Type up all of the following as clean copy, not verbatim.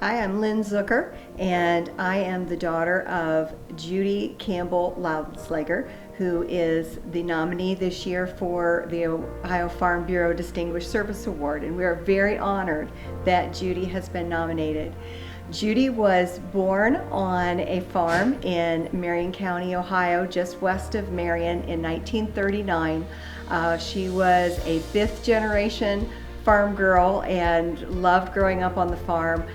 Hi, I'm Lynn Zucker, and I am the daughter of Judy Campbell Loudenslager, who is the nominee this year for the Ohio Farm Bureau Distinguished Service Award, and we are very honored that Judy has been nominated. Judy was born on a farm in Marion County, Ohio, just west of Marion in 1939. She was a fifth generation farm girl and loved growing up on the farm.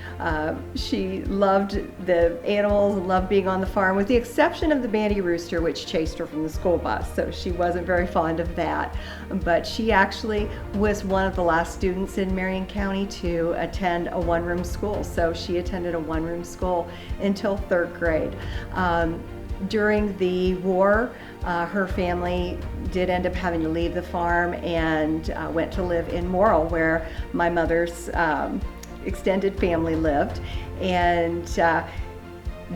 She loved the animals and loved being on the farm, with the exception of the banty rooster, which chased her from the school bus, so she wasn't very fond of that. But she actually was one of the last students in Marion County to attend a one-room school, so she attended a one-room school until third grade. During the war, her family did end up having to leave the farm and went to live in Morrill, where my mother's extended family lived. And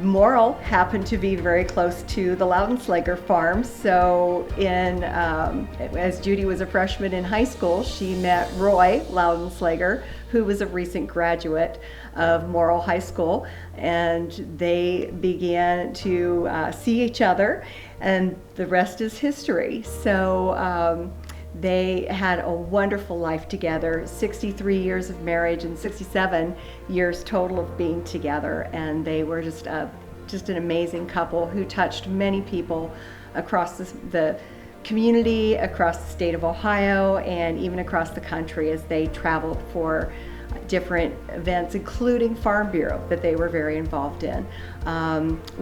Morrill happened to be very close to the Loudenslager farm, so as Judy was a freshman in high school, she met Roy Loudenslager, who was a recent graduate of Morrill High School, and they began to see each other, and the rest is history. So they had a wonderful life together, 63 years of marriage and 67 years total of being together, and they were just an amazing couple who touched many people across the community, across the state of Ohio, and even across the country as they traveled for different events, including Farm Bureau, that they were very involved in.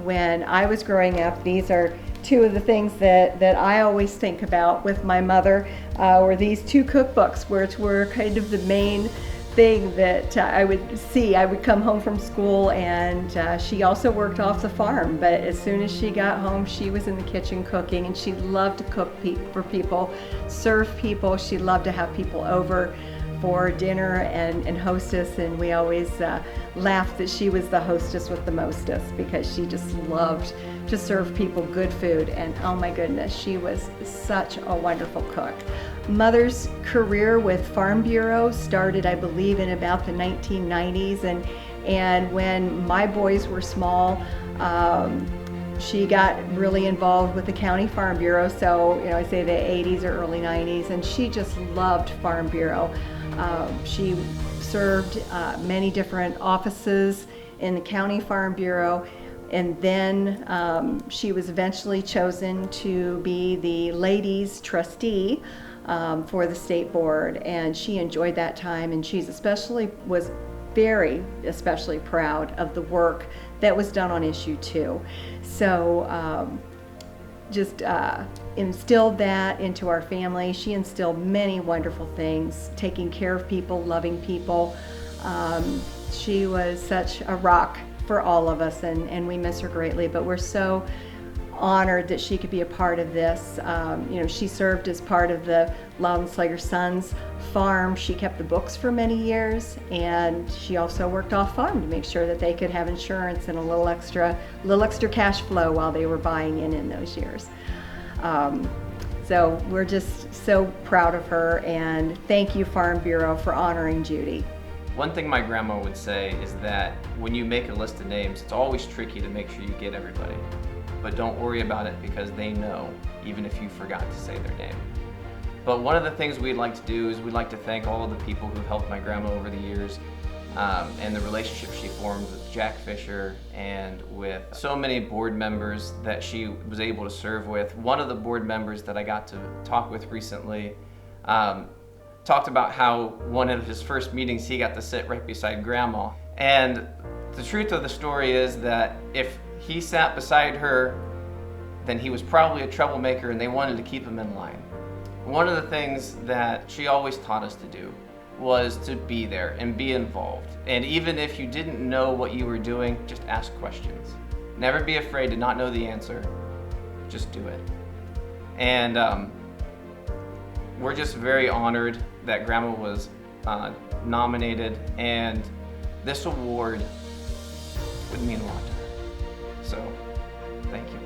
When I was growing up, these are two of the things that I always think about with my mother, were these two cookbooks, which were kind of the main thing that I would see. I would come home from school, and she also worked off the farm, but as soon as she got home, she was in the kitchen cooking, and she loved to cook for people, serve people. She loved to have people over for dinner and hostess, and we always laughed that she was the hostess with the mostest, because she just loved to serve people good food, and oh my goodness, she was such a wonderful cook. Mother's career with Farm Bureau started, I believe, in about the 1990s, and when my boys were small, she got really involved with the County Farm Bureau, so I say the 80s or early 90s, and she just loved Farm Bureau. She served many different offices in the County Farm Bureau, and then she was eventually chosen to be the ladies trustee for the state board, and she enjoyed that time, and she was very especially proud of the work that was done on issue 2. So just instilled that into our family. She instilled many wonderful things, taking care of people, loving people. She was such a rock for all of us, and we miss her greatly, but we're so honored that she could be a part of this. She served as part of the Loudenslager Sons farm. She kept the books for many years, and she also worked off farm to make sure that they could have insurance and a little extra cash flow while they were buying in those years. So we're just so proud of her, and thank you, Farm Bureau, for honoring Judy. One thing my grandma would say is that when you make a list of names, it's always tricky to make sure you get everybody. But don't worry about it, because they know, even if you forgot to say their name. But one of the things we'd like to do is we'd like to thank all of the people who helped my grandma over the years, and the relationship she formed with Jack Fisher and with so many board members that she was able to serve with. One of the board members that I got to talk with recently talked about how one of his first meetings he got to sit right beside grandma. And the truth of the story is that if he sat beside her, then he was probably a troublemaker, and they wanted to keep him in line. One of the things that she always taught us to do was to be there and be involved. And even if you didn't know what you were doing, just ask questions. Never be afraid to not know the answer. Just do it. And we're just very honored that Grandma was nominated, and this award would mean a lot to her. So, thank you.